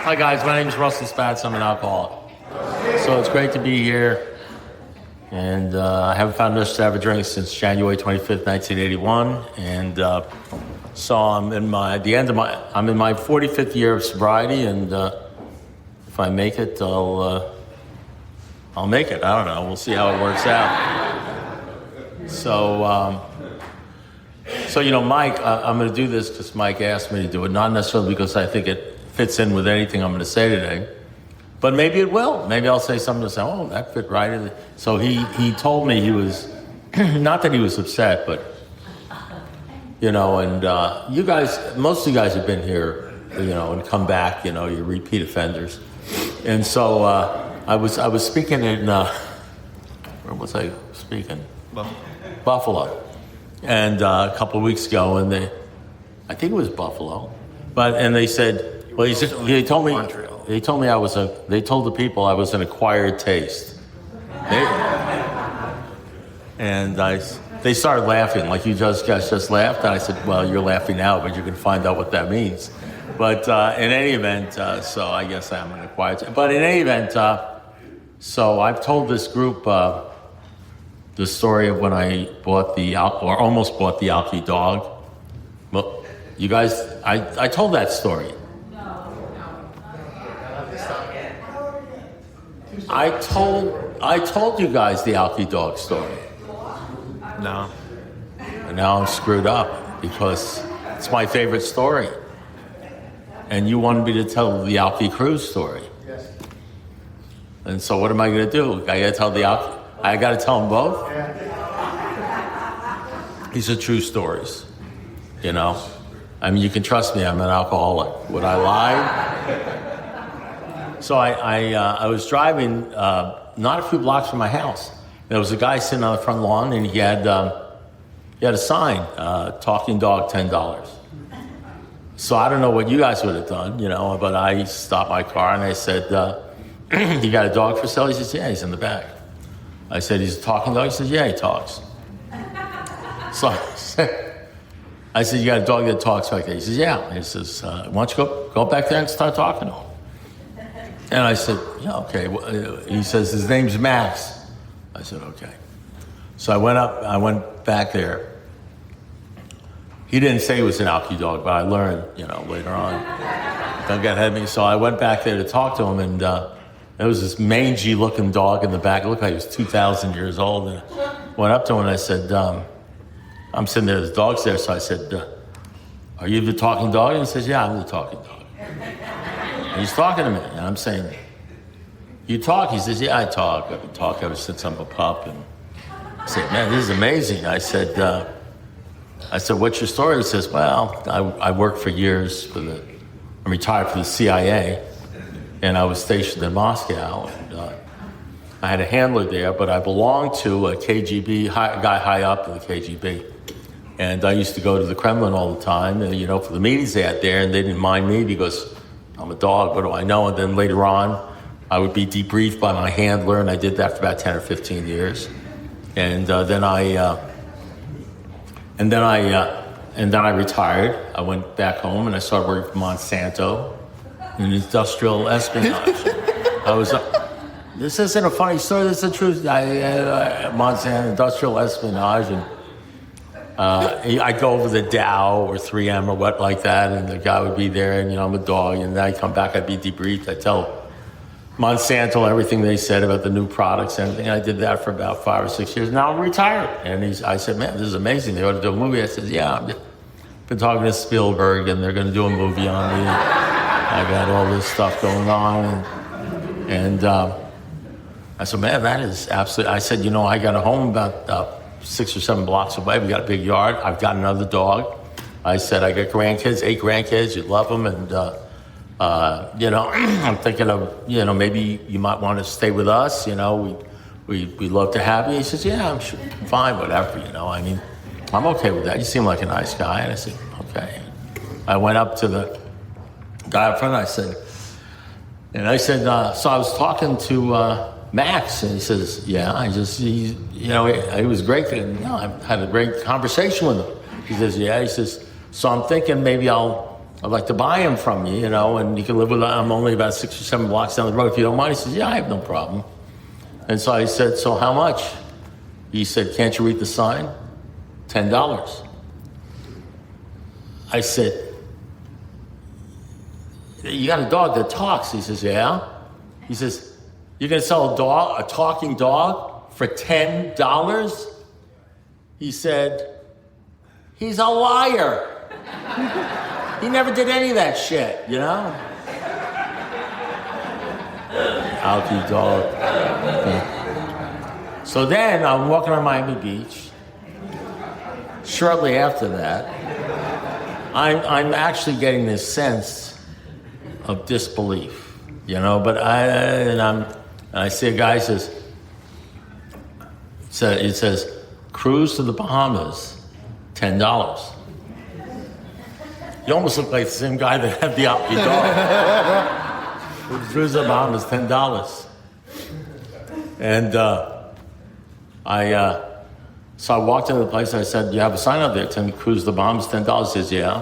Hi guys, my name is Russell Spatz. I'm an alcoholic. So it's great to be here. And I haven't found enough to have a drink since January 25th, 1981. And so I'm in my 45th year of sobriety. And if I make it, I'll make it. I don't know. We'll see how it works out. So Mike, I'm going to do this because Mike asked me to do it, not necessarily because I think it fits in with anything I'm going to say today, but maybe it will. Maybe I'll say something to say, oh, that fit right in. So he told me he was, not that he was upset, but, and you guys, most of you guys have been here, and come back, you're repeat offenders. And so I was speaking in, where was I speaking? Buffalo. And a couple of weeks ago, and I think it was Buffalo, and they said, well, they told me they told the people I was an acquired taste. They started laughing, like you guys just laughed, and I said, well, you're laughing now, but you can find out what that means. But in any event, so I guess I'm an acquired taste. But in any event, so I've told this group the story of when I almost bought the Alky dog. Well, you guys, I told that story. I told you guys the Alky dog story. No. And now I'm screwed up because it's my favorite story. And you wanted me to tell the Alky cruise story. Yes. And so what am I going to do? I got to tell them both? These are true stories, I mean, you can trust me, I'm an alcoholic. Would I lie? So I was driving not a few blocks from my house. There was a guy sitting on the front lawn, and he had a sign, talking dog, $10. So I don't know what you guys would have done, but I stopped my car and I said, you got a dog for sale? He says, yeah, he's in the back. I said, he's a talking dog? He says, yeah, he talks. So I said, you got a dog that talks like that? He says, yeah. He says, why don't you go back there and start talking to him? And I said, yeah, okay. He says, his name's Max. I said, okay. So I went back there. He didn't say he was an Alky dog, but I learned, later on. Don't get ahead of me. So I went back there to talk to him, and there was this mangy-looking dog in the back. It looked like he was 2,000 years old. And I went up to him and I said, I'm sitting there, the dog's there. So I said, are you the talking dog? And he says, yeah, I'm the talking dog. And he's talking to me, and I'm saying, you talk? He says, yeah, I talk. I've been talking ever since I'm a pup. And I said, man, this is amazing. I said, what's your story? He says, well, I worked for years I'm retired from the CIA, and I was stationed in Moscow. And I had a handler there, but I belonged to a KGB, a guy high up in the KGB. And I used to go to the Kremlin all the time, for the meetings they had there, and they didn't mind me because I'm a dog, what do I know? And then later on, I would be debriefed by my handler, and I did that for about 10 or 15 years. And then I retired. I went back home, and I started working for Monsanto in industrial espionage. This isn't a funny story, this is the truth. Monsanto, industrial espionage, and I'd go over the Dow or 3M or what like that, and the guy would be there, and I'm a dog, and then I'd come back, I'd be debriefed, I'd tell Monsanto everything they said about the new products and everything. I did that for about 5 or 6 years. Now I'm retired. And I said, man, this is amazing. They ought to do a movie. I said, yeah, I've been talking to Spielberg, and they're going to do a movie on me. I got all this stuff going on. And I said, man, that is absolutely... I said, I got a home about 6 or 7 blocks away. We got a big yard. I've got another dog. I said, I got grandkids, 8 grandkids. You'd love them. And... I'm thinking of, maybe you might want to stay with us, we'd love to have you. He says, yeah, I'm sure, fine, whatever, I'm okay with that. You seem like a nice guy. And I said, okay. I went up to the guy up front, so I was talking to Max, and he says, yeah, he was great. I had a great conversation with him. He says, yeah, so I'm thinking maybe I'll I'd like to buy them from you, and you can live with. I'm only about 6 or 7 blocks down the road if you don't mind. He says, yeah, I have no problem. And so I said, so how much? He said, can't you read the sign? $10. I said, you got a dog that talks? He says, yeah. He says, you're going to sell a talking dog for $10? He said, he's a liar. He never did any of that shit, Alky dog. So then I'm walking on Miami Beach. Shortly after that, I'm actually getting this sense of disbelief, But I see a guy it says, cruise to the Bahamas, $10. You almost look like the same guy that had the Alky dog. Cruise to the Bahamas, $10. And so I walked into the place. I said, "You have a sign out there, cruise to the Bahamas, $10." He says, "Yeah."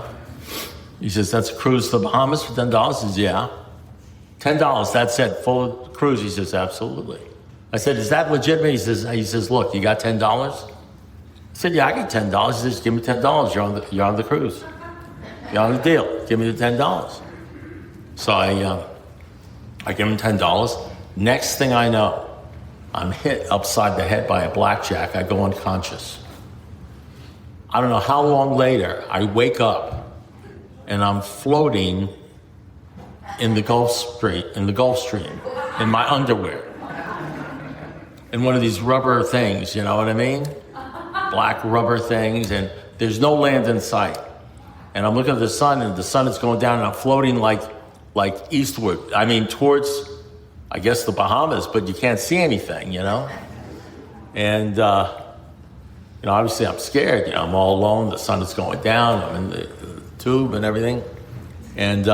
He says, "That's a cruise to the Bahamas for $10." He says, "Yeah." $10. That's it, full cruise. He says, "Absolutely." I said, "Is that legitimate?" He says, "Look, you got $10?" I said, "Yeah, I got $10." He says, "Give me $10. You're on the cruise. You're on the deal. Give me the $10." So I give him $10. Next thing I know, I'm hit upside the head by a blackjack. I go unconscious. I don't know how long later, I wake up and I'm floating in the Gulf Stream, in my underwear. In one of these rubber things, you know what I mean? Black rubber things, and there's no land in sight. And I'm looking at the sun, and the sun is going down, and I'm floating like eastward. I mean, towards, I guess, the Bahamas, but you can't see anything, And, obviously I'm scared. I'm all alone. The sun is going down. I'm in the tube and everything. And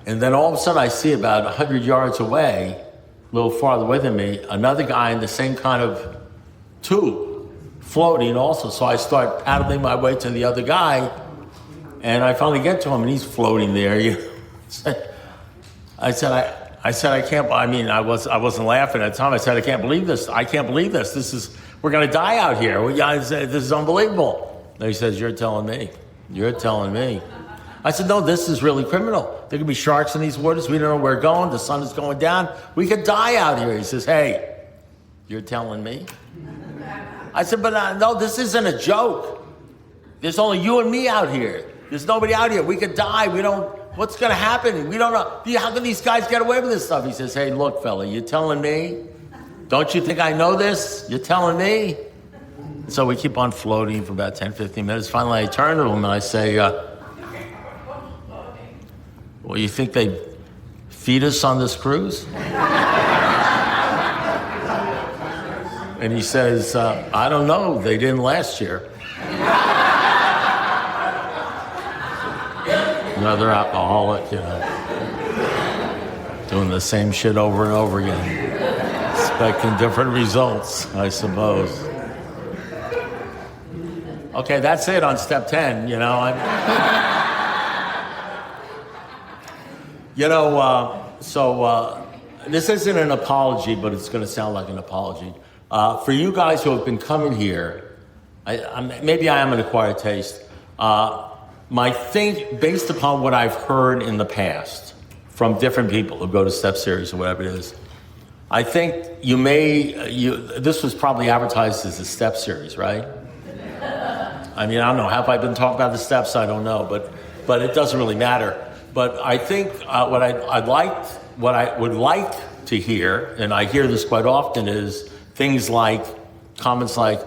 then all of a sudden I see about 100 yards away, a little farther away than me, another guy in the same kind of tube, floating also. So I start paddling my way to the other guy, and I finally get to him, and he's floating there. I said, I can't. I mean, I wasn't laughing at the time. I said, I can't believe this. We're going to die out here. This is unbelievable. And he says, You're telling me. I said, no, this is really criminal. There could be sharks in these waters. We don't know where we're going. The sun is going down. We could die out here. He says, hey, you're telling me? I said, but no, this isn't a joke. There's only you and me out here. There's nobody out here. We could die. What's going to happen? We don't know. How can these guys get away with this stuff? He says, hey, look, fella, you're telling me? Don't you think I know this? You're telling me? So we keep on floating for about 10, 15 minutes. Finally, I turn to him and I say, well, you think they feed us on this cruise? And he says, I don't know. They didn't last year. Another alcoholic, doing the same shit over and over again, expecting different results, I suppose. Okay, that's it on step 10, So this isn't an apology, but it's going to sound like an apology. For you guys who have been coming here, maybe I am an acquired taste. Based upon what I've heard in the past from different people who go to Step Series or whatever it is, I think this was probably advertised as a Step Series, right? I mean, I don't know. Have I been talking about the steps? I don't know, but it doesn't really matter. But I think what I would like to hear, and I hear this quite often, is things like, comments like,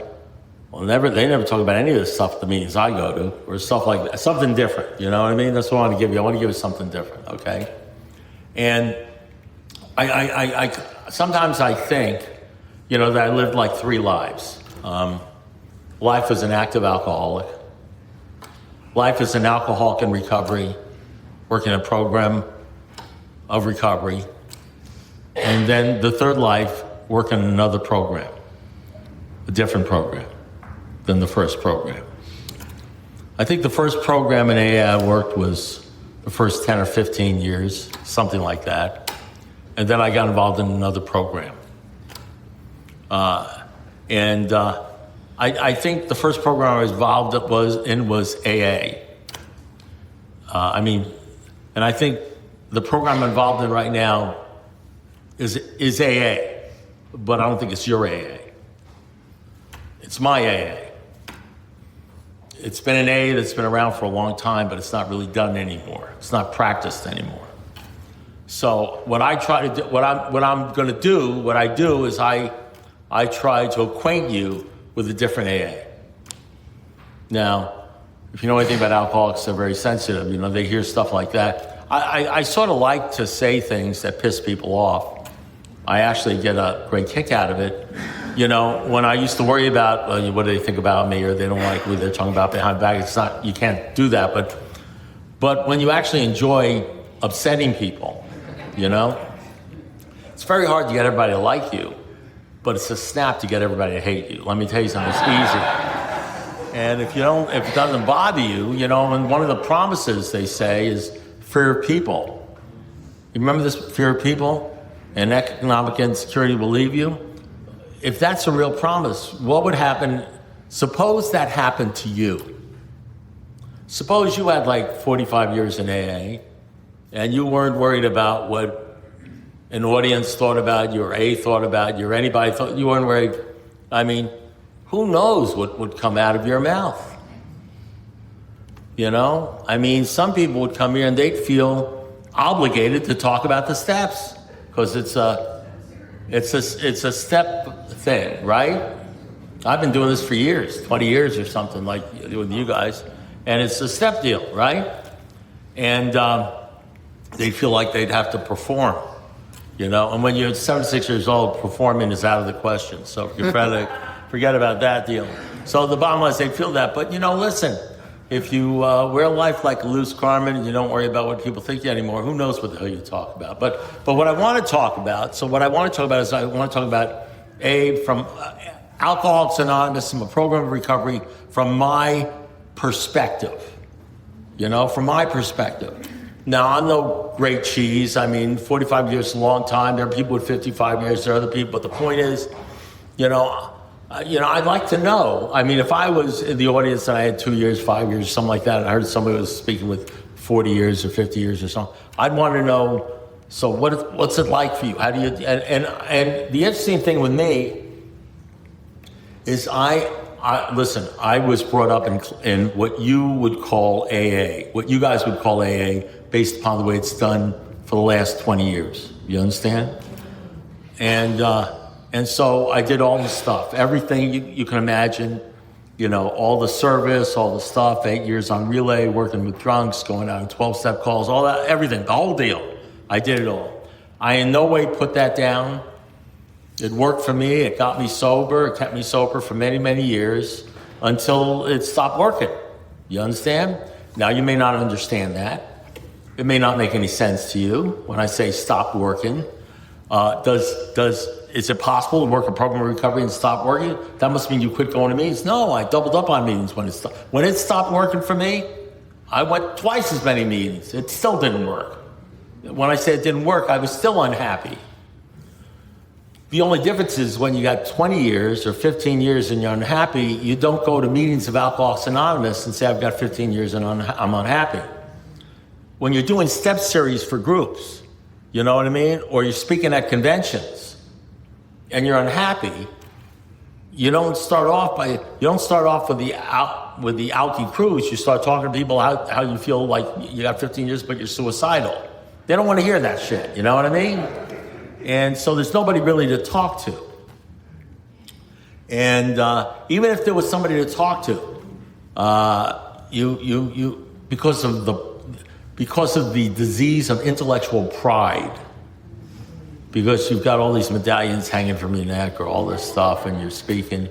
well, they never talk about any of this stuff at the meetings I go to, or stuff like that, something different, you know what I mean? That's what I want to give you. I want to give you something different, okay? And I sometimes I think, that I lived like 3 lives. Life as an active alcoholic, life as an alcoholic in recovery, working a program of recovery, and then the 3rd life, working in another program, a different program than the first program. I think the first program in AA I worked was the first 10 or 15 years, something like that. And then I got involved in another program. I think the first program I was involved was AA. And I think the program I'm involved in right now is AA, but I don't think it's your AA. It's my AA. It's been an AA that's been around for a long time, but it's not really done anymore. It's not practiced anymore. So what I try to do, what I do is I try to acquaint you with a different AA. Now, if you know anything about alcoholics, they're very sensitive. You know, they hear stuff like that. I sort of like to say things that piss people off. I actually get a great kick out of it. You know, when I used to worry about what do they think about me, or they don't like what they're talking about behind my back, it's not, you can't do that. But when you actually enjoy upsetting people, you know, it's very hard to get everybody to like you, but it's a snap to get everybody to hate you. Let me tell you something, it's easy. And if it doesn't bother you, you know, and one of the promises they say is fear of people. You remember this fear of people? And economic insecurity will leave you? If that's a real promise, what would happen? Suppose that happened to you. Suppose you had like 45 years in AA and you weren't worried about what an audience thought about you, or A thought about you, or anybody thought. You weren't worried. I mean, who knows what would come out of your mouth? You know? I mean, some people would come here and they'd feel obligated to talk about the steps because it's a step thing, right? I've been doing this for years, 20 years or something, like with you guys, and it's a step deal, right? And they feel like they'd have to perform, you know? And when you're 76 years old, performing is out of the question. So if you forget about that deal. So the bottom line is they feel that. But, you know, listen, if you wear life like a loose garment and you don't worry about what people think you anymore, who knows what the hell you talk about. But what I want to talk about, I want to talk about from Alcoholics Anonymous, from a program of recovery, from my perspective. You know, from my perspective. Now, I'm no great cheese. I mean, 45 years is a long time. There are people with 55 years. There are other people. But the point is, I'd like to know. I mean, if I was in the audience and I had 2 years, 5 years, something like that, and I heard somebody was speaking with 40 years or 50 years or something, I'd want to know, so what's it like for you? How do you, and the interesting thing with me is listen, I was brought up in what you would call AA, what you guys would call AA, based upon the way it's done for the last 20 years. You understand? And so I did all the stuff, everything you can imagine, you know, all the service, all the stuff, 8 years on relay, working with drunks, going out on 12-step calls, all that, everything, the whole deal. I did it all. I in no way put that down. It worked for me. It got me sober. It kept me sober for many, many years until it stopped working. You understand? Now, you may not understand that. It may not make any sense to you when I say stop working. Is it possible to work a program of recovery and stop working? That must mean you quit going to meetings. No, I doubled up on meetings when it stopped. When it stopped working for me, I went twice as many meetings. It still didn't work. When I say it didn't work, I was still unhappy. The only difference is when you got 20 years or 15 years and you're unhappy, you don't go to meetings of Alcoholics Anonymous and say, I've got 15 years and I'm unhappy. When you're doing step series for groups, you know what I mean? Or you're speaking at conventions and you're unhappy, you don't start off with the alky cruise. You start talking to people how you feel like you got 15 years but you're suicidal. They don't want to hear that shit, you know what I mean? And so there's nobody really to talk to. And even if there was somebody to talk to, because of the disease of intellectual pride, because you've got all these medallions hanging from your neck or all this stuff and you're speaking,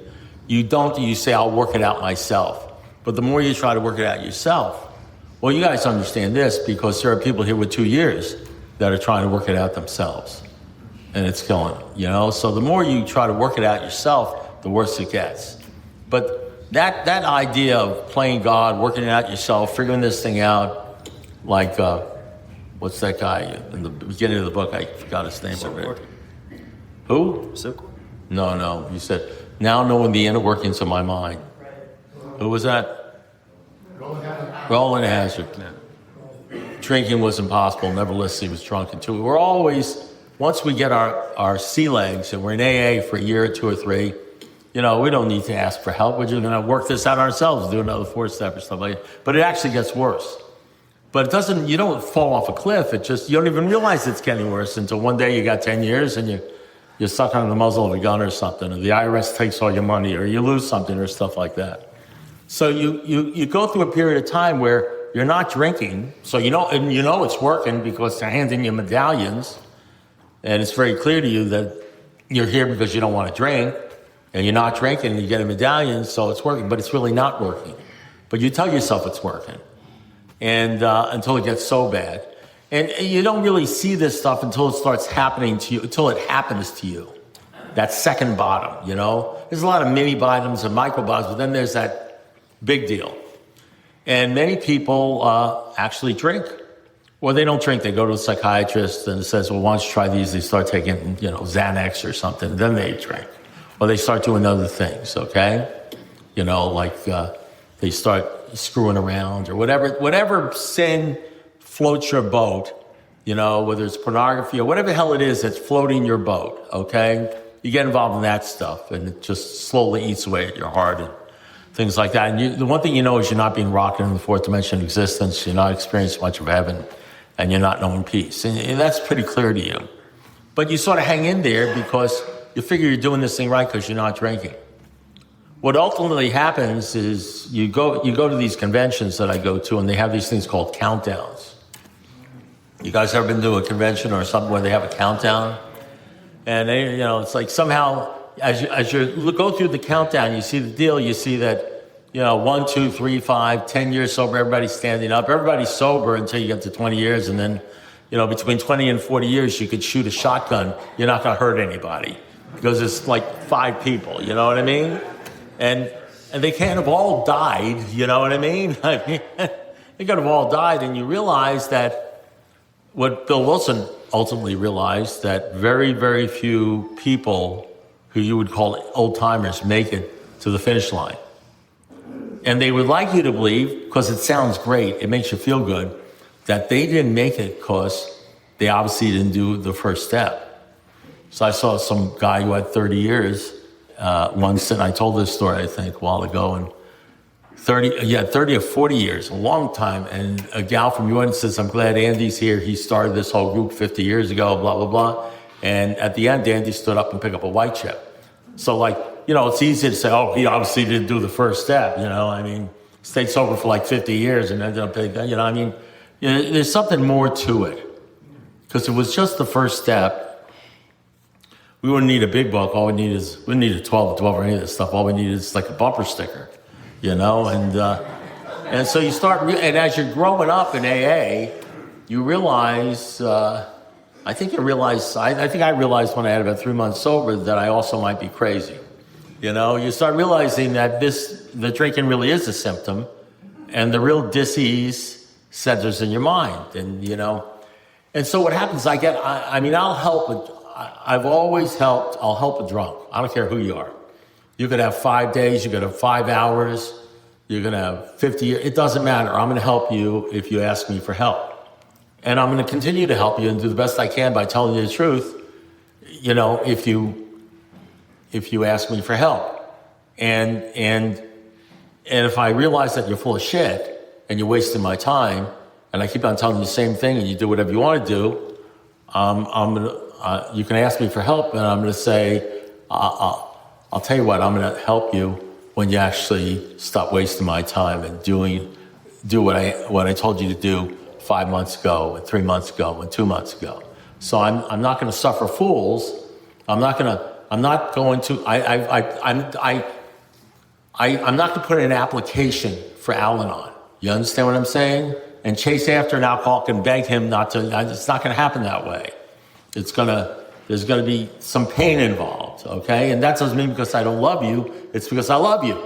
you say, I'll work it out myself. But the more you try to work it out yourself, well, you guys understand this because there are people here with 2 years that are trying to work it out themselves. And it's killing them, you know? So the more you try to work it out yourself, the worse it gets. But that idea of playing God, working it out yourself, figuring this thing out, like what's that guy in the beginning of the book? I forgot his name already. Who? Silkwood? No. You said, now knowing the inner workings of my mind. Who was that? Roland Hazard. Yeah. Drinking was impossible. Nevertheless, he was drunk until we're always, once we get our sea legs and we're in AA for a year or 2 or 3, we don't need to ask for help. We're just going to work this out ourselves, do another 4-step or stuff like that. But it actually gets worse. But you don't fall off a cliff. You don't even realize it's getting worse until one day you got 10 years and you're stuck on the muzzle of a gun or something, or the IRS takes all your money, or you lose something or stuff like that. So you go through a period of time where you're not drinking, so it's working because they're handing you medallions, and it's very clear to you that you're here because you don't want to drink, and you're not drinking, and you get a medallion, so it's working, but it's really not working. But you tell yourself it's working, and until it gets so bad. And you don't really see this stuff until it starts happening to you, until it happens to you. That second bottom, There's a lot of mini bottoms and micro bottoms, but then there's that big deal. And many people actually drink. Or they don't drink, they go to a psychiatrist and it says, well, why don't you try these? They start taking, Xanax or something, and then they drink. Or they start doing other things, okay? They start screwing around or whatever sin floats your boat, whether it's pornography or whatever the hell it is that's floating your boat, okay? You get involved in that stuff and it just slowly eats away at your heart and things like that. And the one thing is you're not being rocked in the fourth dimension of existence, you're not experiencing much of heaven, and you're not knowing peace. And that's pretty clear to you. But you sort of hang in there because you figure you're doing this thing right because you're not drinking. What ultimately happens is you go to these conventions that I go to, and they have these things called countdowns. You guys ever been to a convention or something where they have a countdown? And they, it's like somehow as you go through the countdown, you see the deal. You see that 1, 2, 3, 5, 10 years sober. Everybody's standing up. Everybody's sober until you get to 20 years, and then between 20 and 40 years, you could shoot a shotgun. You're not going to hurt anybody because it's like 5 people. You know what I mean? And they can't have all died. You know what I mean? They could have all died, and you realize that. What Bill Wilson ultimately realized, that very, very few people who you would call old-timers make it to the finish line. And they would like you to believe, because it sounds great, it makes you feel good, that they didn't make it because they obviously didn't do the first step. So I saw some guy who had 30 years once, and I told this story, I think, a while ago, and 30 or 40 years, a long time. And a gal from UN says, I'm glad Andy's here. He started this whole group 50 years ago, blah, blah, blah. And at the end, Andy stood up and picked up a white chip. So it's easy to say, oh, he obviously didn't do the first step. Stayed sober for like 50 years and ended up, there's something more to it. Because if it was just the first step, we wouldn't need a big book. All we need is, we need a 12 or any of this stuff. All we need is like a bumper sticker. And so you start, and as you're growing up in AA, you realize, I think I realized when I had about 3 months sober that I also might be crazy. You start realizing that the drinking really is a symptom, and the real disease centers in your mind. And so what happens, I'll help, I'll help a drunk. I don't care who you are. You could have 5 days, you could have 5 hours, you're going to have 50 years. It doesn't matter. I'm going to help you if you ask me for help. And I'm going to continue to help you and do the best I can by telling you the truth, if you ask me for help. And if I realize that you're full of shit and you're wasting my time, and I keep on telling you the same thing and you do whatever you want to do, you can ask me for help, and I'm going to say, I'll tell you what, I'm going to help you when you actually stop wasting my time and do what I told you to do 5 months ago, and 3 months ago, and 2 months ago. So I'm not going to suffer fools. I'm not going to put an application for Al-Anon. You understand what I'm saying? And chase after an alcoholic and beg him not to. It's not going to happen that way. There's going to be some pain involved, okay? And that doesn't mean because I don't love you. It's because I love you.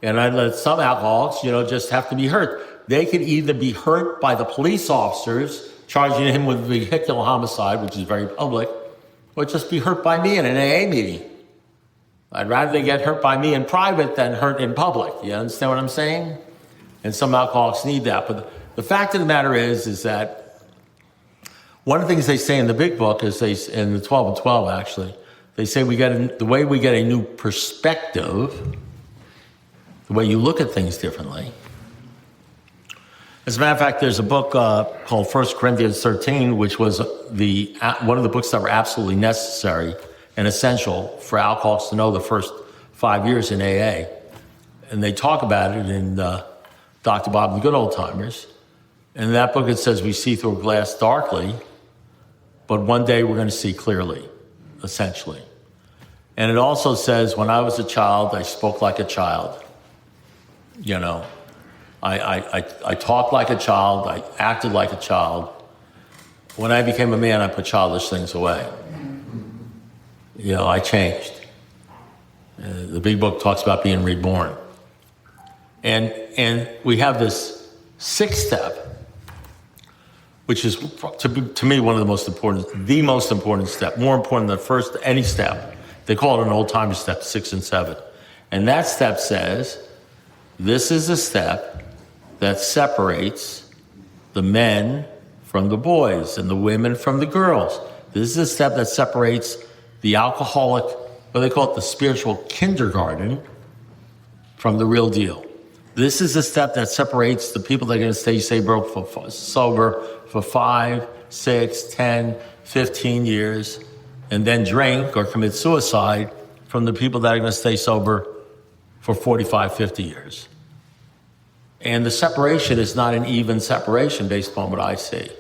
And I let some alcoholics, just have to be hurt. They could either be hurt by the police officers charging him with vehicular homicide, which is very public, or just be hurt by me in an AA meeting. I'd rather they get hurt by me in private than hurt in public. You understand what I'm saying? And some alcoholics need that. But the fact of the matter is that one of the things they say in the big book is in the 12 and 12 actually, they say the way we get a new perspective, the way you look at things differently. As a matter of fact, there's a book called 1 Corinthians 13, which was one of the books that were absolutely necessary and essential for alcoholics to know the first 5 years in AA. And they talk about it in Dr. Bob and the Good Old Timers. And in that book it says we see through a glass darkly, but one day we're going to see clearly, essentially. And it also says when I was a child, I spoke like a child. I talked like a child, I acted like a child. When I became a man, I put childish things away. I changed. The big book talks about being reborn. And we have this sixth step, which is, to me, one of the most important step, more important than any step. They call it an old-timer step, 6 and 7. And that step says, this is a step that separates the men from the boys and the women from the girls. This is a step that separates the alcoholic, what they call it, the spiritual kindergarten, from the real deal. This is a step that separates the people that are going to stay sober for 5, 6, 10, 15 years, and then drink or commit suicide, from the people that are going to stay sober for 45, 50 years. And the separation is not an even separation based upon what I see.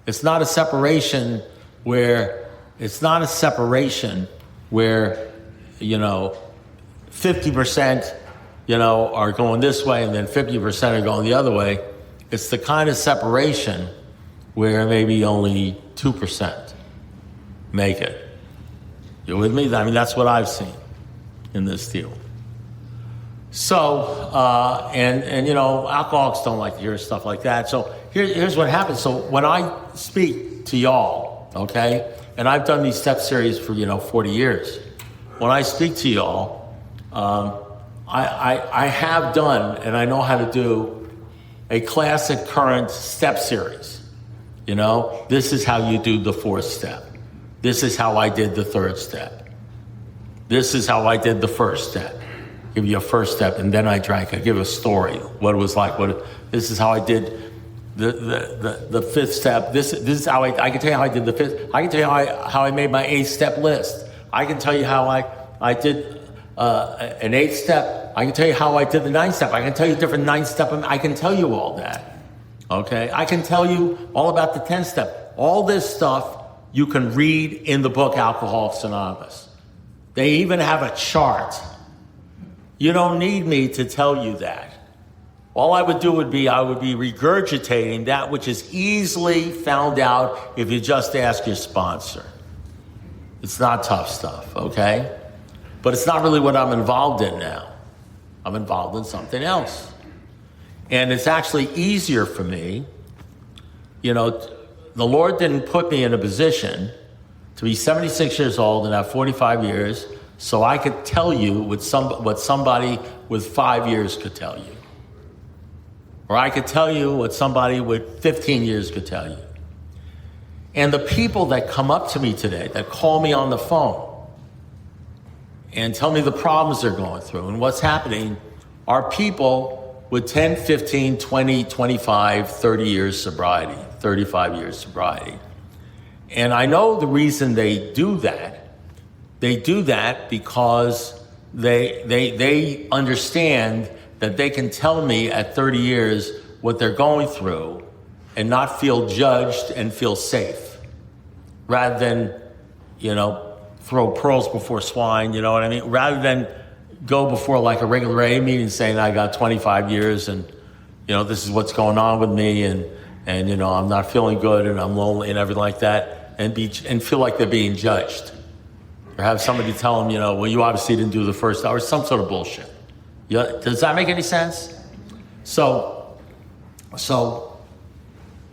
It's not a separation where 50%, are going this way and then 50% are going the other way. It's the kind of separation where maybe only 2% make it. You with me? I mean, that's what I've seen in this deal. So, alcoholics don't like to hear stuff like that. So here's what happens. So when I speak to y'all, okay, and I've done these step series for, 40 years. When I speak to y'all, I have done, and I know how to do, a classic current step series. This is how you do the 4th step. This is how I did the 3rd step. This is how I did the 1st step. Give you a 1st step, and then I drank. I give a story, what it was like. This is how I did the 5th step. This is how I can tell you how I did the 5th. I can tell you how I made my 8th step list. I can tell you how I did an 8th step. I can tell you how I did the 9th step. I can tell you different 9th step. I can tell you all that. Okay? I can tell you all about the 10th step. All this stuff you can read in the book Alcoholics Anonymous. They even have a chart. You don't need me to tell you that. All I would do would be regurgitating that which is easily found out if you just ask your sponsor. It's not tough stuff, okay? But it's not really what I'm involved in now. I'm involved in something else. And it's actually easier for me. The Lord didn't put me in a position to be 76 years old and have 45 years so I could tell you what somebody with 5 years could tell you. Or I could tell you what somebody with 15 years could tell you. And the people that come up to me today, that call me on the phone and tell me the problems they're going through and what's happening, are people with 10, 15, 20, 25, 30 years sobriety, 35 years sobriety. And I know the reason they do that. They do that because they understand that they can tell me at 30 years what they're going through and not feel judged and feel safe, rather than, throw pearls before swine, you know what I mean? Rather than go before like a regular AA meeting saying I got 25 years and, this is what's going on with me and I'm not feeling good and I'm lonely and everything like that, and feel like they're being judged. Or have somebody tell them, well, you obviously didn't do the first hour, some sort of bullshit. Yeah, does that make any sense? So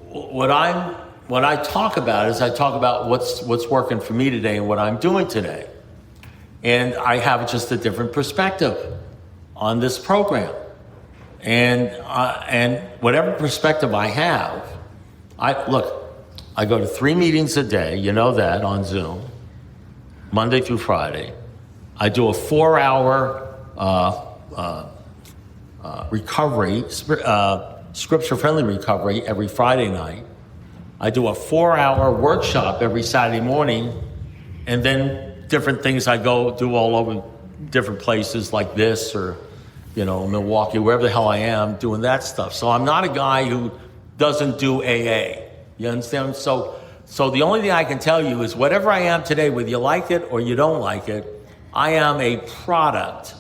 what I talk about is I talk about what's working for me today and what I'm doing today. And I have just a different perspective on this program. And whatever perspective I have, I go to 3 meetings a day, you know that, on Zoom, Monday through Friday. I do a 4-hour recovery, scripture-friendly recovery every Friday night. I do a 4-hour workshop every Saturday morning, and then different things I go do all over different places like this or, Milwaukee, wherever the hell I am, doing that stuff. So I'm not a guy who doesn't do AA. You understand? So the only thing I can tell you is whatever I am today, whether you like it or you don't like it, I am a product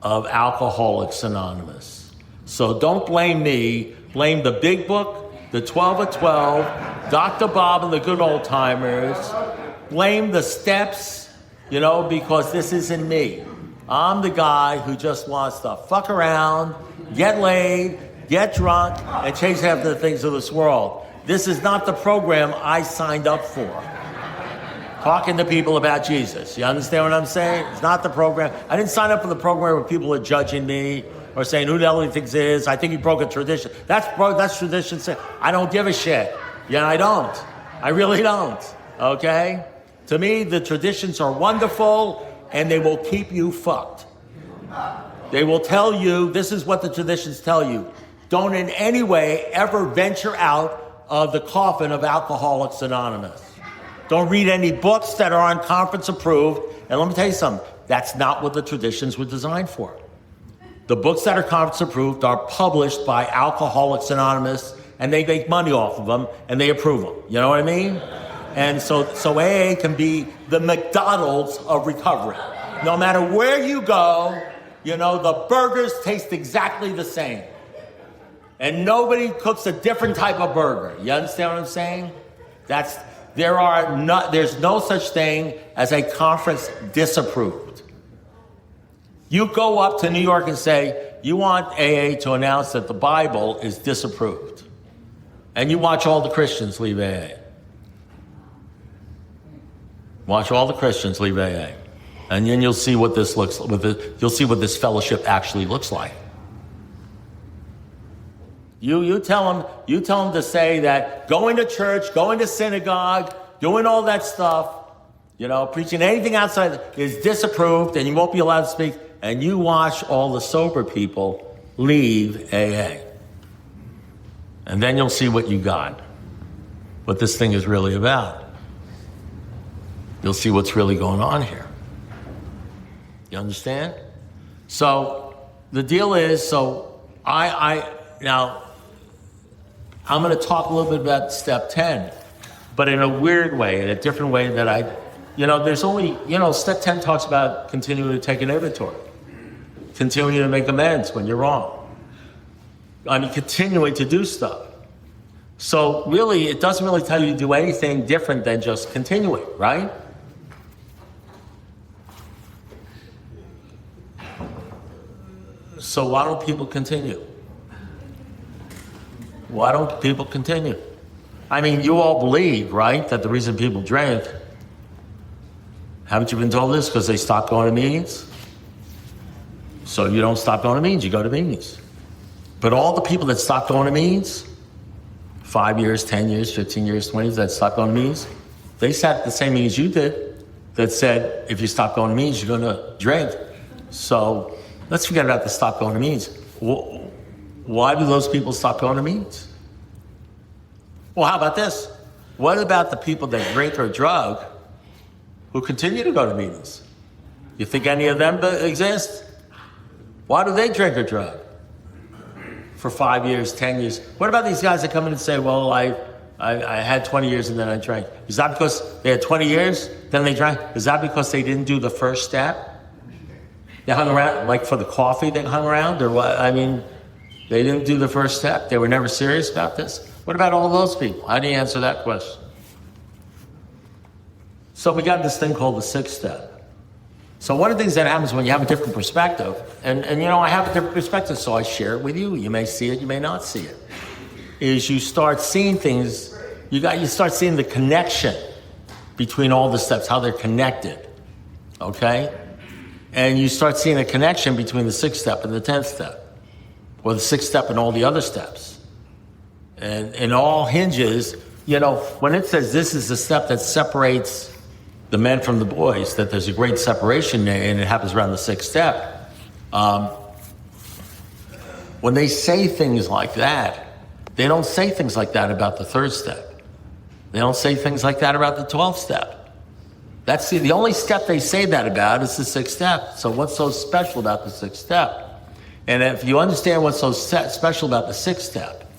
of Alcoholics Anonymous. So don't blame me. Blame the big book, the 12 of 12, Dr. Bob and the good old timers. Blame the steps, because this isn't me. I'm the guy who just wants to fuck around, get laid, get drunk, and chase after the things of this world. This is not the program I signed up for. Talking to people about Jesus. You understand what I'm saying? It's not the program. I didn't sign up for the program where people are judging me or saying, who the hell he thinks it is? I think he broke a tradition. That's tradition. I don't give a shit. Yeah, I don't. I really don't. Okay? To me, the traditions are wonderful, and they will keep you fucked. They will tell you, this is what the traditions tell you. Don't in any way ever venture out of the coffin of Alcoholics Anonymous. Don't read any books that are on conference approved. And let me tell you something, that's not what the traditions were designed for. The books that are conference approved are published by Alcoholics Anonymous, and they make money off of them, and they approve them. You know what I mean? And so AA can be the McDonald's of recovery. No matter where you go, the burgers taste exactly the same. And nobody cooks a different type of burger. You understand what I'm saying? There's no such thing as a conference disapproved. You go up to New York and say, you want AA to announce that the Bible is disapproved. And you watch all the Christians leave AA. Watch all the Christians leave AA. And then you'll see what this looks like. You'll see what this fellowship actually looks like. You tell them to say that going to church, going to synagogue, doing all that stuff, preaching anything outside is disapproved and you won't be allowed to speak. And you watch all the sober people leave AA. And then you'll see what you got, what this thing is really about. You'll see what's really going on here. You understand? So the deal is, now I'm going to talk a little bit about step 10, but in a weird way, in a different way that there's only, step 10 talks about continuing to take an inventory, continuing to make amends when you're wrong. Continuing to do stuff. So really, it doesn't really tell you to do anything different than just continuing, right? So why don't people continue? Why don't people continue? You all believe, right, that the reason people drink, haven't you been told this? Because they stopped going to meetings? So you don't stop going to meetings, you go to meetings. But all the people that stopped going to meetings, 5 years, 10 years, 15 years, 20 years, that stopped going to meetings, they sat at the same meetings you did that said, if you stop going to meetings, you're going to drink. So let's forget about the stop going to meetings. Why do those people stop going to meetings? Well, how about this? What about the people that drink or drug who continue to go to meetings? You think any of them exist? Why do they drink or drug? For 5 years, 10 years. What about these guys that come in and say, well, I had 20 years and then I drank? Is that because they had 20 years, then they drank? Is that because they didn't do the first step? They hung around, like for the coffee they hung around? Or what? They didn't do the first step. They were never serious about this. What about all those people? How do you answer that question? So we got this thing called the 6th step. So one of the things that happens when you have a different perspective, and I have a different perspective, so I share it with you. You may see it, you may not see it. Is you start seeing things, you start seeing the connection between all the steps, how they're connected, okay? And you start seeing a connection between the 6th step and the 10th step, or the 6th step and all the other steps. And it all hinges, when it says this is the step that separates the men from the boys, that there's a great separation there, and it happens around the 6th step. When they say things like that, they don't say things like that about the 3rd step. They don't say things like that about the 12th step. That's the only step they say that about is the 6th step. So what's so special about the 6th step? And if you understand what's so special about the 6th step,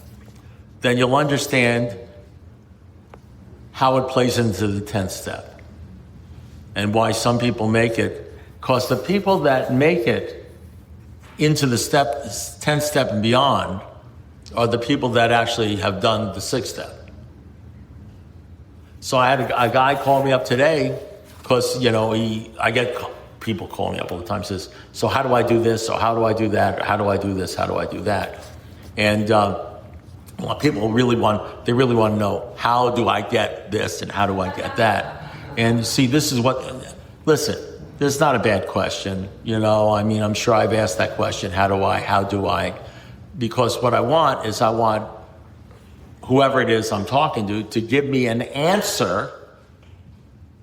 then you'll understand how it plays into the 10th step. And why some people make it, because the people that make it into the 10th step and beyond are the people that actually have done the 6th step. So I had a guy call me up today, because, I get people calling me up all the time, says, so how do I do this, or how do I do that, or how do I do this, how do I do that? And people really want to know, how do I get this, and how do I get that? And see, this is it's not a bad question. I'm sure I've asked that question, how do I? Because what I want is whoever it is I'm talking to give me an answer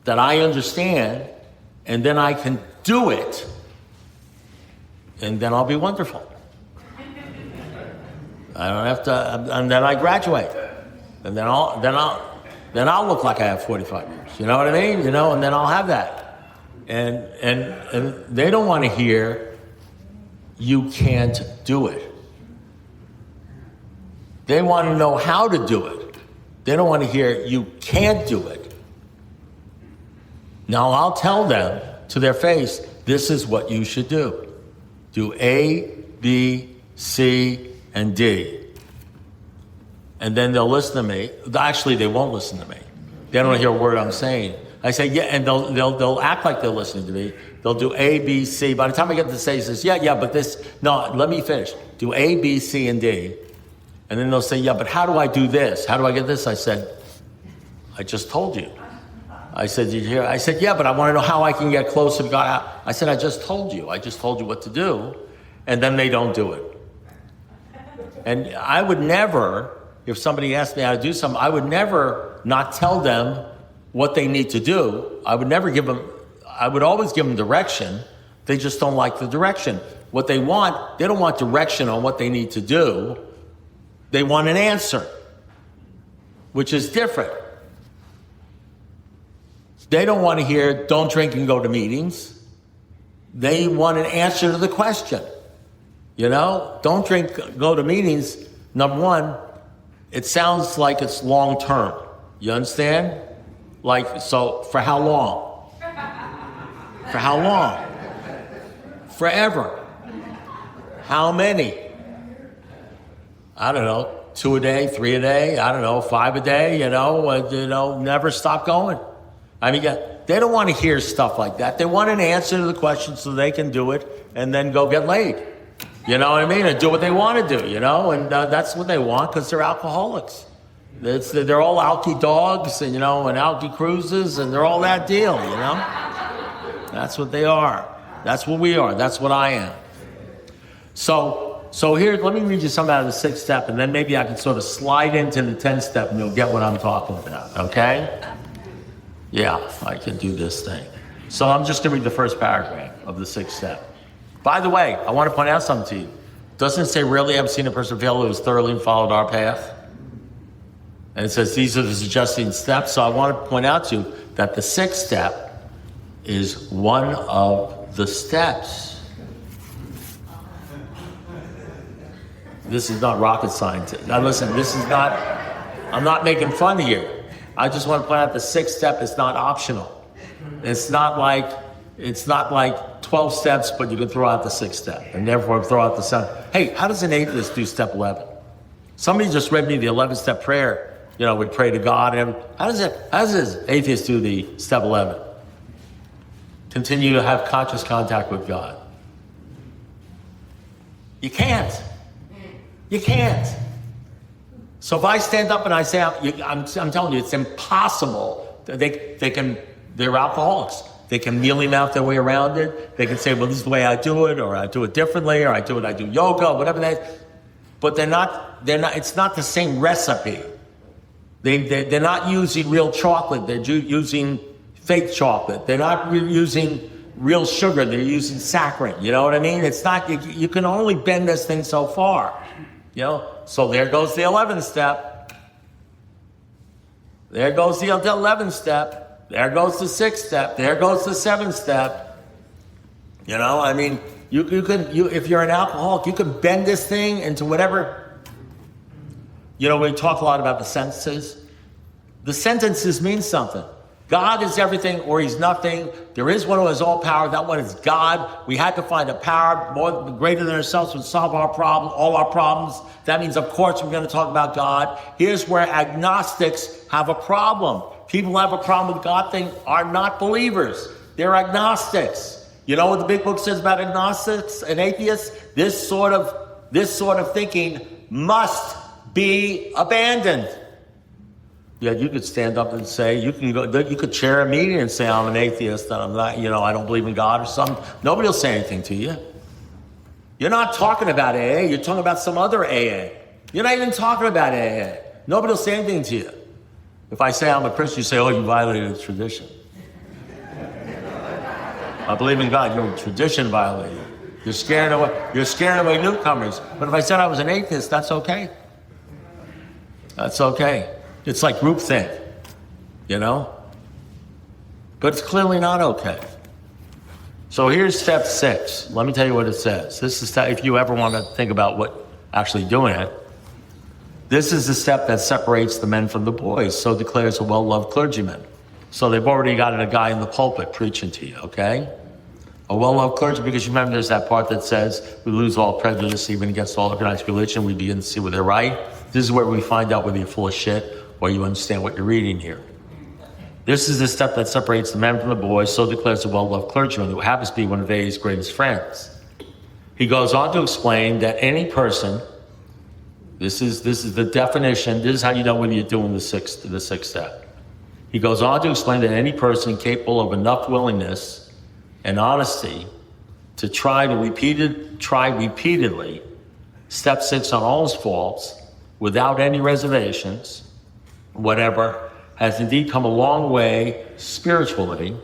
that I understand, and then I can do it, and then I'll be wonderful. I don't have to, and then I graduate, and then I'll look like I have 45 years. You know what I mean? And then I'll have that. And they don't want to hear, you can't do it. They want to know how to do it. They don't want to hear, you can't do it. Now I'll tell them to their face, this is what you should do. Do A, B, C, and D. And then they'll listen to me. Actually, they won't listen to me. They don't hear a word I'm saying. I say, yeah, and they'll act like they're listening to me. They'll do A, B, C. By the time I get to say, he says, yeah, but this, no, let me finish. Do A, B, C, and D. And then they'll say, yeah, but how do I do this? How do I get this? I said, I just told you. I said, did you hear? I said, yeah, but I want to know how I can get closer to God. I said, I just told you. I just told you what to do. And then they don't do it. And I would never, if somebody asked me how to do something, I would never not tell them what they need to do. I would always give them direction. They just don't like the direction. What they want, they don't want direction on what they need to do. They want an answer, which is different. They don't want to hear, don't drink and go to meetings. They want an answer to the question. Don't drink, go to meetings. Number one, it sounds like it's long term. You understand? So for how long? For how long? Forever. How many? I don't know, 2 a day, 3 a day, I don't know, 5 a day, never stop going. I mean, they don't want to hear stuff like that. They want an answer to the question so they can do it and then go get laid. You know what I mean? And do what they want to do, and that's what they want because they're alcoholics. They're all alky dogs and, and alky cruises and they're all that deal, That's what they are. That's what we are. That's what I am. So here, let me read you something out of the 6th step, and then maybe I can sort of slide into the 10th step and you'll get what I'm talking about, okay? Yeah, I can do this thing. So I'm just going to read the first paragraph of the 6th step. By the way, I want to point out something to you. Doesn't it say, rarely have seen a person fail who has thoroughly followed our path? And it says these are the suggesting steps. So I want to point out to you that the 6th step is one of the steps. This is not rocket science. Now listen, I'm not making fun here. I just want to point out the 6th step is not optional. It's not like 12 steps, but you can throw out the 6th step, and therefore throw out the 7th. Hey, how does an atheist do step 11? Somebody just read me the 11-step prayer. Would pray to God. And how does this atheist do the step 11? continue to have conscious contact with God? You can't. You can't. So if I stand up and I say, I'm telling you, it's impossible. They're alcoholics. They can mealy mouth their way around it. They can say, well, this is the way I do it, or I do it differently, or I do yoga, whatever that is. But they're not, it's not the same recipe. They're not using real chocolate. They're using fake chocolate. They're not using real sugar. They're using saccharin. You know what I mean? It's not, you can only bend this thing so far. You know? So there goes the 11th step. There goes the 11th step. There goes the 6th step. There goes the 7th step. You know, I mean, if you're an alcoholic, you can bend this thing into whatever. You know, we talk a lot about the sentences. The sentences mean something. God is everything or he's nothing. There is one who has all power. That one is God. We had to find a power more greater than ourselves to solve our problem, all our problems. That means, of course, we're going to talk about God. Here's where agnostics have a problem. People who have a problem with God thing are not believers. They're agnostics. You know what the big book says about agnostics and atheists? This sort of thinking must be abandoned. Yeah, you could stand up and say, you could chair a meeting and say, I'm an atheist, and I'm not, I don't believe in God or something. Nobody will say anything to you. You're not talking about AA, you're talking about some other AA. You're not even talking about AA. Nobody will say anything to you. If I say I'm a Christian, you say, oh, you violated the tradition. I believe in God, you're a tradition violator. You're scaring away newcomers. But if I said I was an atheist, that's okay. That's okay. It's like groupthink, But it's clearly not okay. So here's step 6. Let me tell you what it says. This is if you ever want to think about what actually doing it. This is the step that separates the men from the boys. So declares a well-loved clergyman. So they've already got a guy in the pulpit preaching to you, okay? A well-loved clergy, because you remember there's that part that says we lose all prejudice even against all organized religion. We begin to see where they're right. This is where we find out whether you're full of shit or you understand what you're reading here. This is the step that separates the men from the boys, so declares the well-loved clergyman, who happens to be one of A's greatest friends. He goes on to explain that any person, this is the definition, this is how you know whether you're doing the sixth step. He goes on to explain that any person capable of enough willingness and honesty to try repeatedly, step 6 on all his faults, without any reservations, whatever, has indeed come a long way spiritually.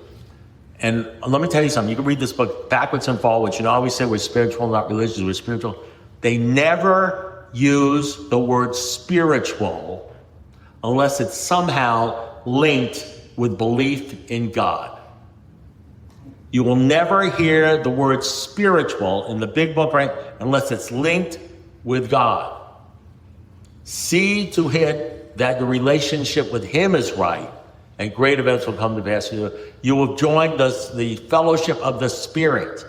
And let me tell you something, you can read this book backwards and forwards. I always say we're spiritual, not religious, we're spiritual. They never use the word spiritual unless it's somehow linked with belief in God. You will never hear the word spiritual in the big book, right, unless it's linked with God. See to it that the relationship with him is right, and great events will come to pass. You will join the fellowship of the Spirit.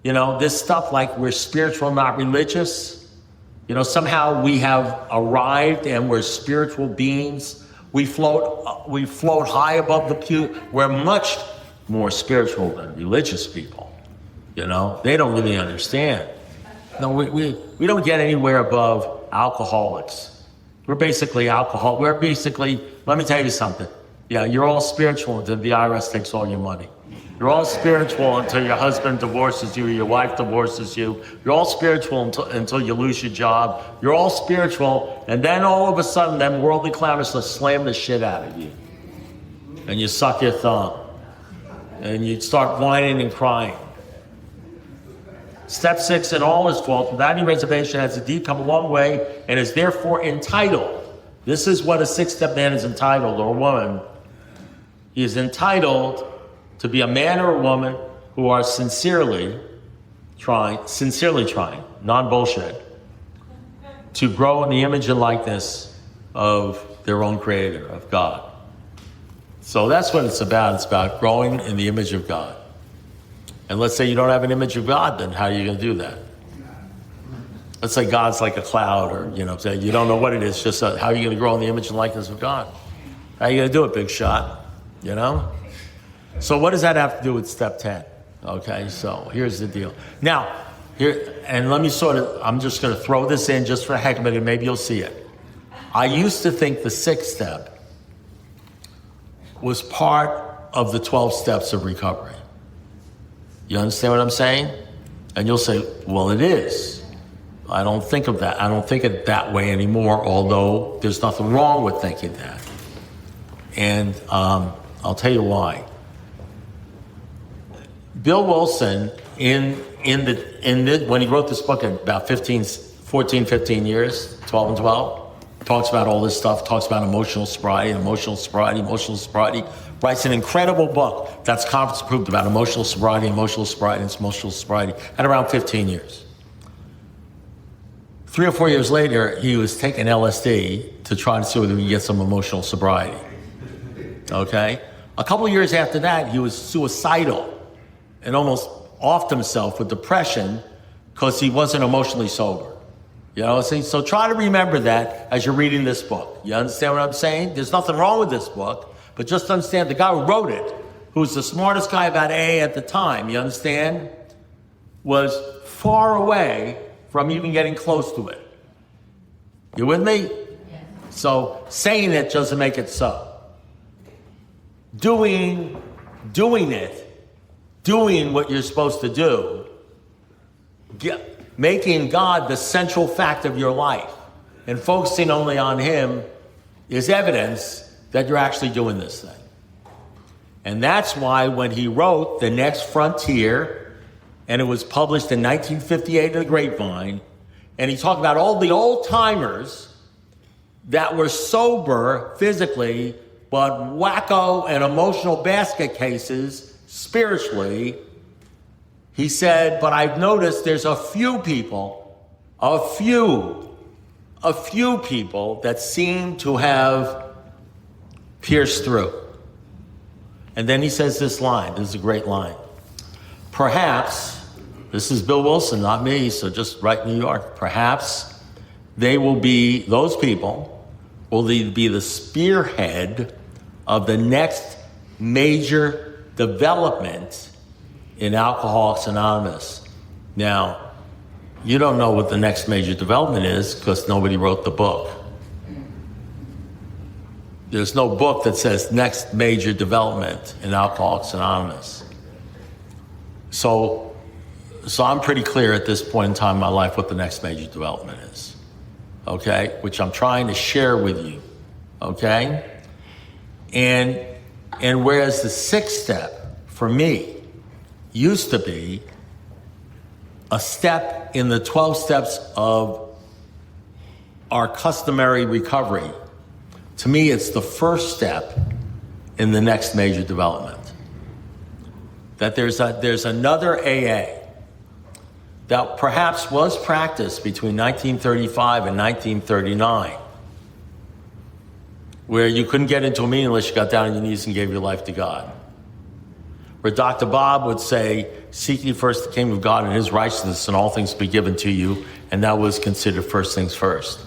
This stuff like we're spiritual, not religious. Somehow we have arrived and we're spiritual beings. We float high above the pew. We're much more spiritual than religious people. They don't really understand. No, we don't get anywhere above alcoholics. We're basically alcohol. Let me tell you something. Yeah, you're all spiritual until the IRS takes all your money. You're all spiritual until your husband divorces you, or your wife divorces you. You're all spiritual until you lose your job. You're all spiritual, and then all of a sudden, them worldly clowners will slam the shit out of you. And you suck your thumb. And you start whining and crying. Step 6, in all his faults, without any reservation, has indeed come a long way, and is therefore entitled. This is what a 6-step man is entitled, or a woman. He is entitled to be a man or a woman who are sincerely trying, non-bullshit, to grow in the image and likeness of their own creator, of God. So that's what it's about. It's about growing in the image of God. And let's say you don't have an image of God, then how are you going to do that? Let's say God's like a cloud, or, you don't know what it is, just how are you going to grow in the image and likeness of God? How are you going to do it, big shot? So what does that have to do with step 10? Okay, so here's the deal. Now, here, and let me I'm just going to throw this in just for the heck of it, and maybe you'll see it. I used to think the 6th step was part of the 12 steps of recovery. You understand what I'm saying? And you'll say, well, it is. I don't think of that. I don't think it that way anymore, although there's nothing wrong with thinking that. And I'll tell you why. Bill Wilson, when he wrote this book in about 14, 15 years, 12 and 12, talks about all this stuff, talks about emotional sobriety, writes an incredible book that's conference approved about emotional sobriety, and emotional sobriety at around 15 years. 3 or 4 years later, he was taking LSD to try to see whether he could get some emotional sobriety. Okay? A couple of years after that, he was suicidal and almost offed himself with depression because he wasn't emotionally sober. You know, so try to remember that as you're reading this book. You understand what I'm saying? There's nothing wrong with this book, but just understand the guy who wrote it, who was the smartest guy about AA at the time, you understand, was far away from even getting close to it. You with me? Yes. So saying it doesn't make it so. Doing what you're supposed to do, making God the central fact of your life and focusing only on Him is evidence that you're actually doing this thing. And that's why when he wrote The Next Frontier, and it was published in 1958 in the Grapevine, and he talked about all the old-timers that were sober physically, but wacko and emotional basket cases spiritually, he said, but I've noticed there's a few people that seem to have pierced through. And then he says this line, this is a great line. Perhaps, this is Bill Wilson, not me, so just write New York. Perhaps those people will be the spearhead of the next major development in Alcoholics Anonymous. Now, you don't know what the next major development is because nobody wrote the book. There's no book that says next major development in Alcoholics Anonymous. So I'm pretty clear at this point in time in my life what the next major development is, okay? Which I'm trying to share with you, okay? And whereas the 6th step, for me, used to be a step in the 12 steps of our customary recovery, to me, it's the first step in the next major development. That there's another AA that perhaps was practiced between 1935 and 1939, where you couldn't get into a meeting unless you got down on your knees and gave your life to God. Where Dr. Bob would say, seek ye first the kingdom of God and His righteousness, and all things be given to you, and that was considered first things first.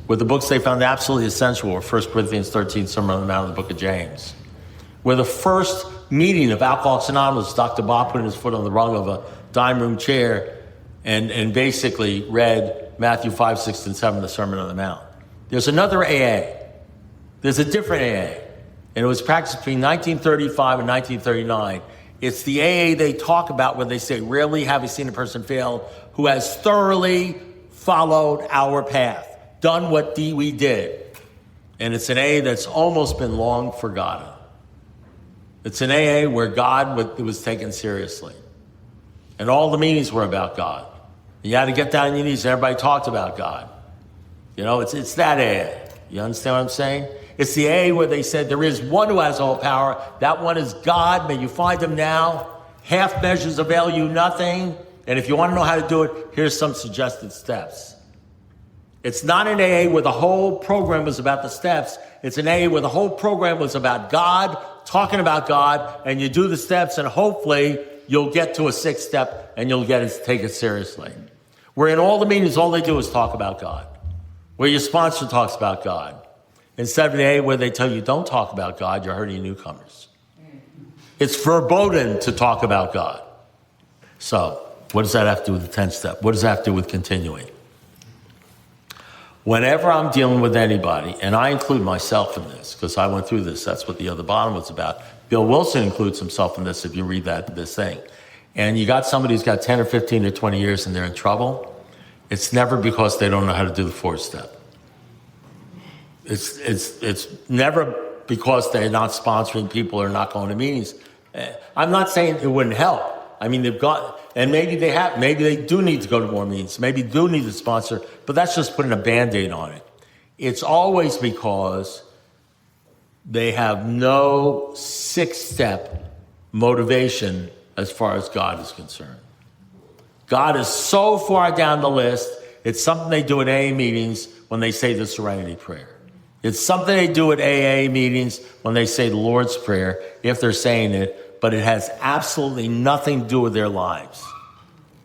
Where the books they found absolutely essential were 1 Corinthians 13, Sermon on the Mount, and the book of James. Where the first meeting of Alcoholics Anonymous, Dr. Bob putting his foot on the rung of a dining room chair and basically read Matthew 5, 6, and 7, the Sermon on the Mount. There's another AA. There's a different AA. And it was practiced between 1935 and 1939. It's the AA they talk about when they say, rarely have we seen a person fail who has thoroughly followed our path, done what we did. And it's an AA that's almost been long forgotten. It's an AA where God was taken seriously. And all the meetings were about God. You had to get down on your knees and everybody talked about God. You know, it's that AA. You understand what I'm saying? It's the AA where they said there is one who has all power. That one is God. May you find Him now. Half measures avail you nothing. And if you want to know how to do it, here's some suggested steps. It's not an AA where the whole program was about the steps. It's an AA where the whole program was about God, talking about God, and you do the steps, and hopefully you'll get to a 6th step and you'll take it seriously. Where in all the meetings, all they do is talk about God. Where your sponsor talks about God. Instead of the AA where they tell you don't talk about God, you're hurting newcomers. It's verboten to talk about God. So what does that have to do with the 10th step? What does that have to do with continuing? Whenever I'm dealing with anybody, and I include myself in this because I went through this, that's what the other bottom was about. Bill Wilson includes himself in this if you read this thing. And you got somebody who's got 10 or 15 or 20 years and they're in trouble. It's never because they don't know how to do the 4th step. It's never because they're not sponsoring people or not going to meetings. I'm not saying it wouldn't help. I mean, they've got, and maybe they do need to go to more meetings. Maybe do need to sponsor, but that's just putting a Band-Aid on it. It's always because they have no 6-step motivation as far as God is concerned. God is so far down the list. It's something they do at AA meetings when they say the Serenity Prayer. It's something they do at AA meetings when they say the Lord's Prayer, if they're saying it, but it has absolutely nothing to do with their lives.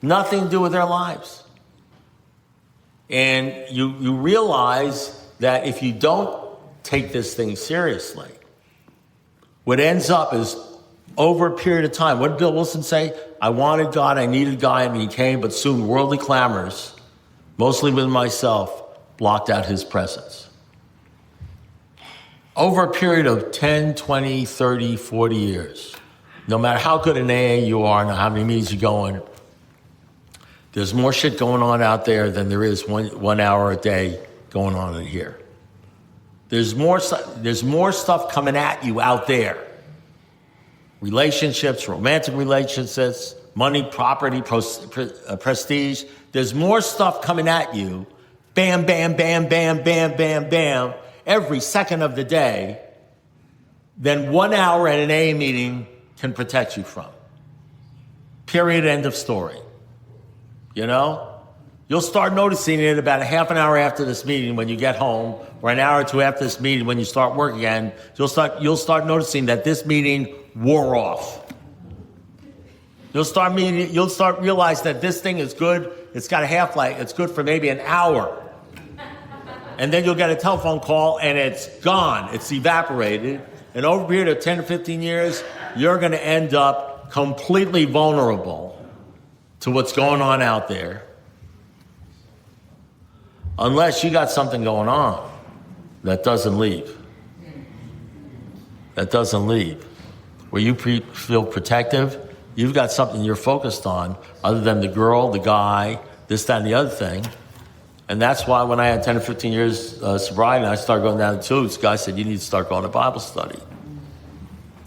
Nothing to do with their lives. And you realize that if you don't take this thing seriously, what ends up is over a period of time, what did Bill Wilson say? I wanted God, I needed God, and he came, but soon worldly clamors, mostly with myself, blocked out his presence. Over a period of 10, 20, 30, 40 years, no matter how good an AA you are and how many meetings you go in, there's more shit going on out there than there is 1 hour a day going on in here. There's more stuff coming at you out there. Relationships, romantic relationships, money, property, prestige. There's more stuff coming at you. Bam, bam, bam, bam, bam, bam, bam. Every second of the day than 1 hour at an AA meeting can protect you from. Period, end of story. You know? You'll start noticing it about a half an hour after this meeting when you get home, or an hour or two after this meeting when you start work again. You'll start noticing that this meeting wore off. You'll start realize that this thing is good. It's got a half-life. It's good for maybe an hour. And then you'll get a telephone call and it's gone. It's evaporated. And over a period of 10 to 15 years, you're going to end up completely vulnerable to what's going on out there. Unless you got something going on that doesn't leave. That doesn't leave. Where you feel protective, you've got something you're focused on other than the girl, the guy, this, that, and the other thing. And that's why when I had 10 or 15 years sobriety and I started going down the tubes, guys said, you need to start going to Bible study.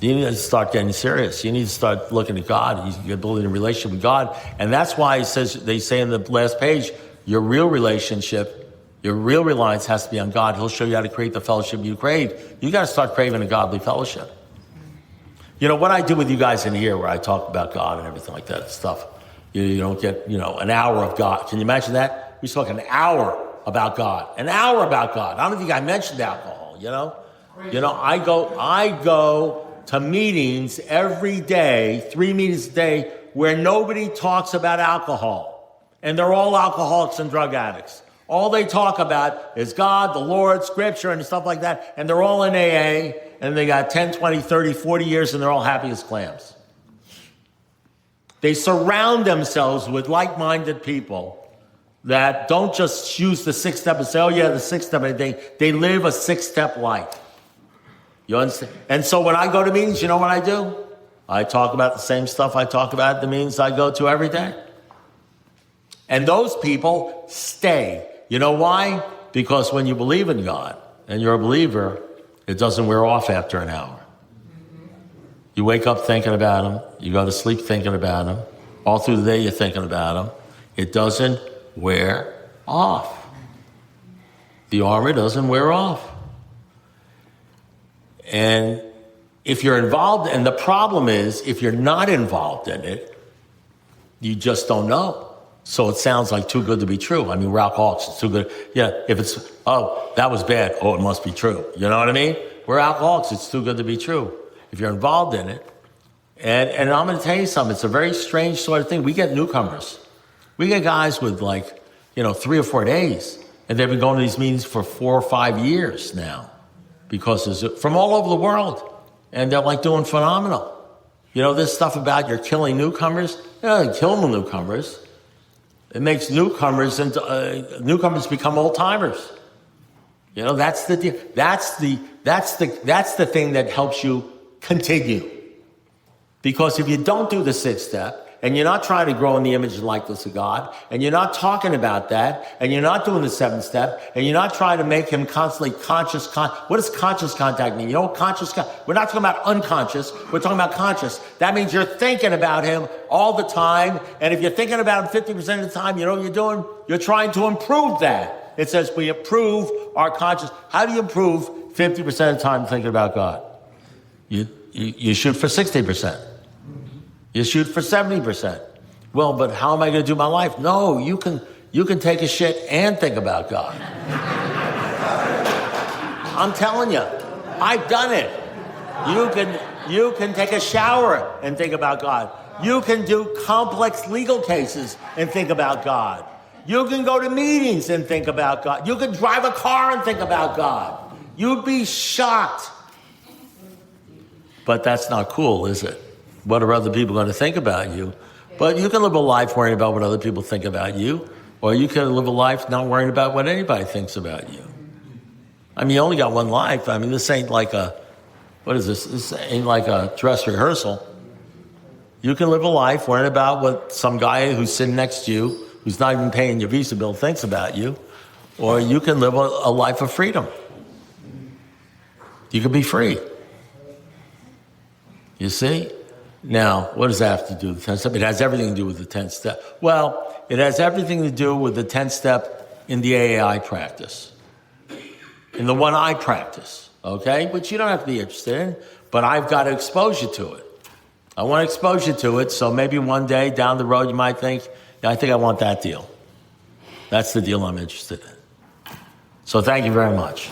You need to start getting serious. You need to start looking at God. You're building a relationship with God. And that's why they say in the last page, your real relationship, your real reliance has to be on God. He'll show you how to create the fellowship you crave. You got to start craving a godly fellowship. You know, what I do with you guys in here where I talk about God and everything like that stuff, you don't get, an hour of God. Can you imagine that? We spoke an hour about God. An hour about God. I don't think I mentioned alcohol, I go to meetings every day, 3 meetings a day, where nobody talks about alcohol. And they're all alcoholics and drug addicts. All they talk about is God, the Lord, Scripture, and stuff like that. And they're all in AA, and they got 10, 20, 30, 40 years, and they're all happy as clams. They surround themselves with like-minded people that don't just use the 6th step and say, oh yeah, the 6th step. They live a 6-step life. You understand? And so when I go to meetings, you know what I do? I talk about the same stuff I talk about at the meetings I go to every day. And those people stay. You know why? Because when you believe in God and you're a believer, it doesn't wear off after an hour. You wake up thinking about Him. You go to sleep thinking about Him. All through the day you're thinking about Him. It doesn't wear off. The armor doesn't wear off. And if you're involved, and the problem is, if you're not involved in it, you just don't know. So it sounds like too good to be true. I mean, we're alcoholics. It's too good. Yeah, if it's, oh, that was bad. Oh, it must be true. You know what I mean? We're alcoholics. It's too good to be true. If you're involved in it, and I'm going to tell you something. It's a very strange sort of thing. We get newcomers. We get guys with 3 or 4 days. And they've been going to these meetings for 4 or 5 years now. Because from all over the world. And they're doing phenomenal. You know, this stuff about you're killing newcomers? Yeah, kill them newcomers. It makes newcomers become old timers. You know, that's the deal. That's the thing that helps you continue. Because if you don't do the sixth step, and you're not trying to grow in the image and likeness of God, and you're not talking about that, and you're not doing the seventh step, and you're not trying to make him constantly conscious. What does conscious contact mean? You know what we're not talking about unconscious, we're talking about conscious. That means you're thinking about him all the time, and if you're thinking about him 50% of the time, you know what you're doing? You're trying to improve that. It says we improve our conscious. How do you improve 50% of the time thinking about God? You shoot for 60%. You shoot for 70%. Well, but how am I going to do my life? No, you can take a shit and think about God. I'm telling you, I've done it. You can take a shower and think about God. You can do complex legal cases and think about God. You can go to meetings and think about God. You can drive a car and think about God. You'd be shocked. But that's not cool, is it? What are other people going to think about you? But you can live a life worrying about what other people think about you, or you can live a life not worrying about what anybody thinks about you. I mean, you only got one life. I mean, this ain't like what is this? This ain't like a dress rehearsal. You can live a life worrying about what some guy who's sitting next to you, who's not even paying your Visa bill, thinks about you, or you can live a life of freedom. You can be free. You see? Now, what does that have to do with the 10th step? It has everything to do with the 10th step. Well, it has everything to do with the 10th step in the AAI practice, in the one I practice, okay? Which you don't have to be interested in, but I've got to expose you to it. I want to expose you to it, so maybe one day down the road you might think, yeah, I think I want that deal. That's the deal I'm interested in. So thank you very much.